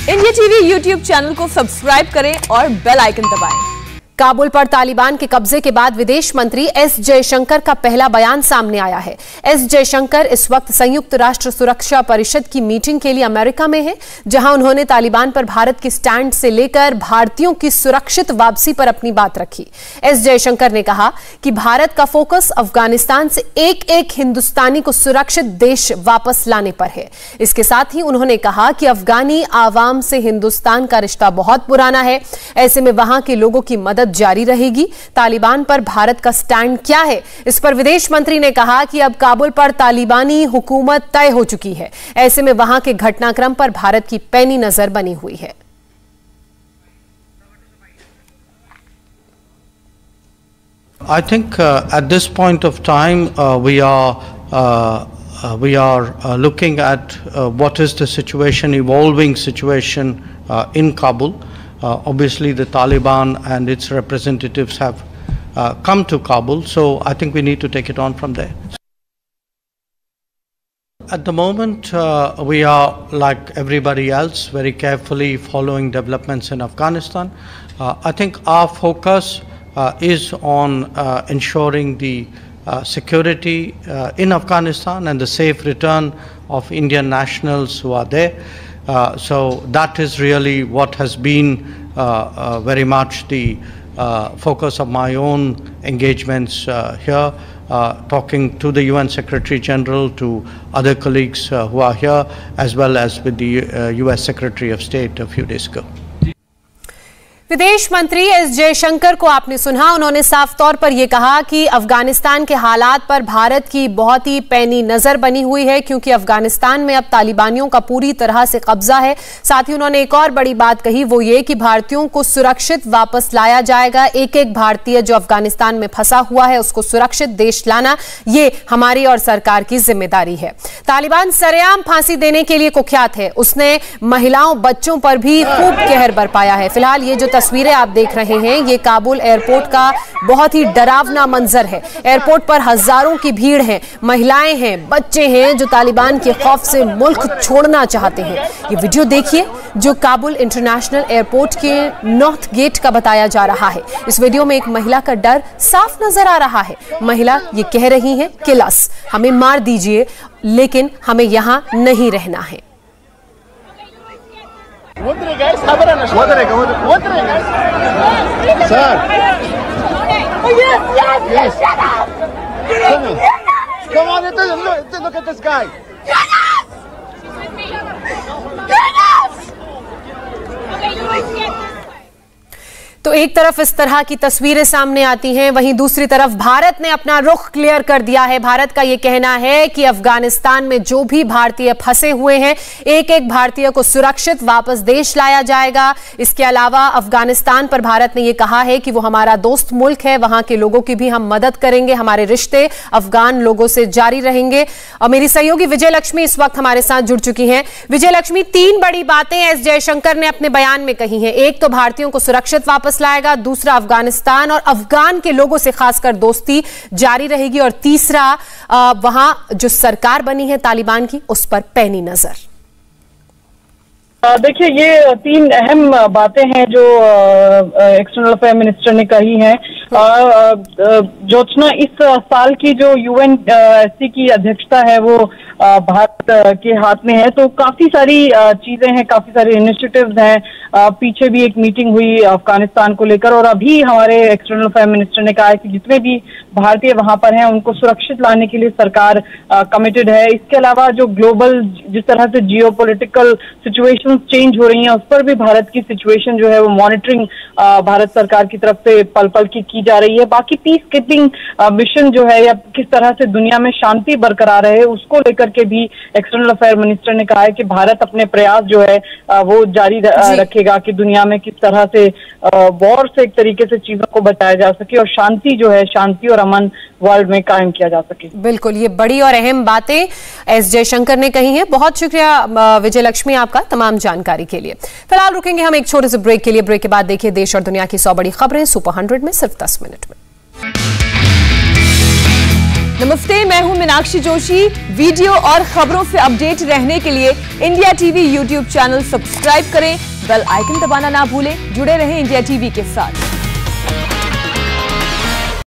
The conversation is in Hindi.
इंडिया टीवी यूट्यूब चैनल को सब्सक्राइब करें और बेल आइकन दबाएं। काबुल पर तालिबान के कब्जे के बाद विदेश मंत्री एस जयशंकर का पहला बयान सामने आया है। एस जयशंकर इस वक्त संयुक्त राष्ट्र सुरक्षा परिषद की मीटिंग के लिए अमेरिका में हैं, जहां उन्होंने तालिबान पर भारत के स्टैंड से लेकर भारतीयों की सुरक्षित वापसी पर अपनी बात रखी। एस जयशंकर ने कहा कि भारत का फोकस अफगानिस्तान से एक एक हिंदुस्तानी को सुरक्षित देश वापस लाने पर है। इसके साथ ही उन्होंने कहा कि अफगानी आवाम से हिंदुस्तान का रिश्ता बहुत पुराना है, ऐसे में वहां के लोगों की मदद जारी रहेगी। तालिबान पर भारत का स्टैंड क्या है, इस पर विदेश मंत्री ने कहा कि अब काबुल पर तालिबानी हुकूमत तय हो चुकी है, ऐसे में वहां के घटनाक्रम पर भारत की पैनी नजर बनी हुई है। I think at this point of time we are looking at what is the situation, evolving situation in Kabul. Obviously the Taliban and its representatives have come to Kabul, so I think we need to take it on from there. At the moment we are, like everybody else, very carefully following developments in Afghanistan. I think our focus is on ensuring the security in Afghanistan and the safe return of Indian nationals who are there. So that is really what has been very much the focus of my own engagements here, talking to the UN Secretary General, to other colleagues who are here, as well as with the US Secretary of State a few days ago. विदेश मंत्री एस जयशंकर को आपने सुना, उन्होंने साफ तौर पर यह कहा कि अफगानिस्तान के हालात पर भारत की बहुत ही पैनी नजर बनी हुई है, क्योंकि अफगानिस्तान में अब तालिबानियों का पूरी तरह से कब्जा है। साथ ही उन्होंने एक और बड़ी बात कही, वो ये कि भारतीयों को सुरक्षित वापस लाया जाएगा। एक एक भारतीय जो अफगानिस्तान में फंसा हुआ है उसको सुरक्षित देश लाना, ये हमारी और सरकार की जिम्मेदारी है। तालिबान सरेआम फांसी देने के लिए कुख्यात है, उसने महिलाओं बच्चों पर भी खूब कहर बरपाया है। फिलहाल ये जो तस्वीरें आप देख रहे हैं, ये काबुल एयरपोर्ट का बहुत ही डरावना मंजर है। एयरपोर्ट पर हजारों की भीड़ है, महिलाएं हैं, बच्चे हैं जो तालिबान के खौफ से मुल्क छोड़ना चाहते हैं। ये वीडियो देखिए जो काबुल इंटरनेशनल एयरपोर्ट के नॉर्थ गेट का बताया जा रहा है। इस वीडियो में एक महिला का डर साफ नजर आ रहा है। महिला ये कह रही है, किल अस, हमें मार दीजिए, लेकिन हमें यहां नहीं रहना है। Sir. Oh, yes. Shut up. Come on, look at this guy. तो एक तरफ इस तरह की तस्वीरें सामने आती हैं, वहीं दूसरी तरफ भारत ने अपना रुख क्लियर कर दिया है। भारत का यह कहना है कि अफगानिस्तान में जो भी भारतीय फंसे हुए हैं, एक एक भारतीय को सुरक्षित वापस देश लाया जाएगा। इसके अलावा अफगानिस्तान पर भारत ने यह कहा है कि वो हमारा दोस्त मुल्क है, वहां के लोगों की भी हम मदद करेंगे, हमारे रिश्ते अफगान लोगों से जारी रहेंगे। और मेरी सहयोगी विजय लक्ष्मी इस वक्त हमारे साथ जुड़ चुकी हैं। विजय लक्ष्मी, तीन बड़ी बातें एस जयशंकर ने अपने बयान में कही हैं। एक तो भारतीयों को सुरक्षित वापस लाएगा, दूसरा अफगानिस्तान और अफगान के लोगों से खासकर दोस्ती जारी रहेगी, और तीसरा वहां जो सरकार बनी है तालिबान की, उस पर पैनी नजर। देखिए, ये तीन अहम बातें हैं जो एक्सटर्नल अफेयर मिनिस्टर ने कही हैं। ज्योत्सना, इस साल की जो यूएनएससी की अध्यक्षता है वो भारत के हाथ में है, तो काफी सारी चीजें हैं, काफी सारे इनिशिएटिव्स हैं। पीछे भी एक मीटिंग हुई अफगानिस्तान को लेकर, और अभी हमारे एक्सटर्नल अफेयर मिनिस्टर ने कहा है कि जितने भी भारतीय वहां पर हैं उनको सुरक्षित लाने के लिए सरकार कमिटेड है। इसके अलावा जो ग्लोबल जिस तरह से जियोपॉलिटिकल सिचुएशन चेंज हो रही हैं, उस पर भी भारत की सिचुएशन जो है वो मॉनिटरिंग भारत सरकार की तरफ से पल पल की जा रही है। बाकी पीस कीपिंग मिशन जो है, या किस तरह से दुनिया में शांति बरकरार रहे, उसको लेकर के भी एक्सटर्नल अफेयर मिनिस्टर ने कहा है कि भारत अपने प्रयास जो है वो जारी रखेगा कि दुनिया में किस तरह से वॉर से एक तरीके से चीजों को बचाया जा सके और शांति जो है, शांति और अमन वर्ल्ड में कायम किया जा सके। बिल्कुल, ये बड़ी और अहम बातें एस जयशंकर ने कही हैं। बहुत शुक्रिया विजय लक्ष्मी आपका तमाम जानकारी के लिए। फिलहाल रुकेंगे हम एक छोटे से ब्रेक के लिए। ब्रेक के बाद देखिए देश और दुनिया की 100 बड़ी खबरें सुपर 100 में सिर्फ 10 मिनट में। नमस्ते, मैं हूं मीनाक्षी जोशी। वीडियो और खबरों से अपडेट रहने के लिए India TV YouTube channel subscribe करें, बेल आइकन दबाना ना भूलें। जुड़े रहें इंडिया टीवी के साथ।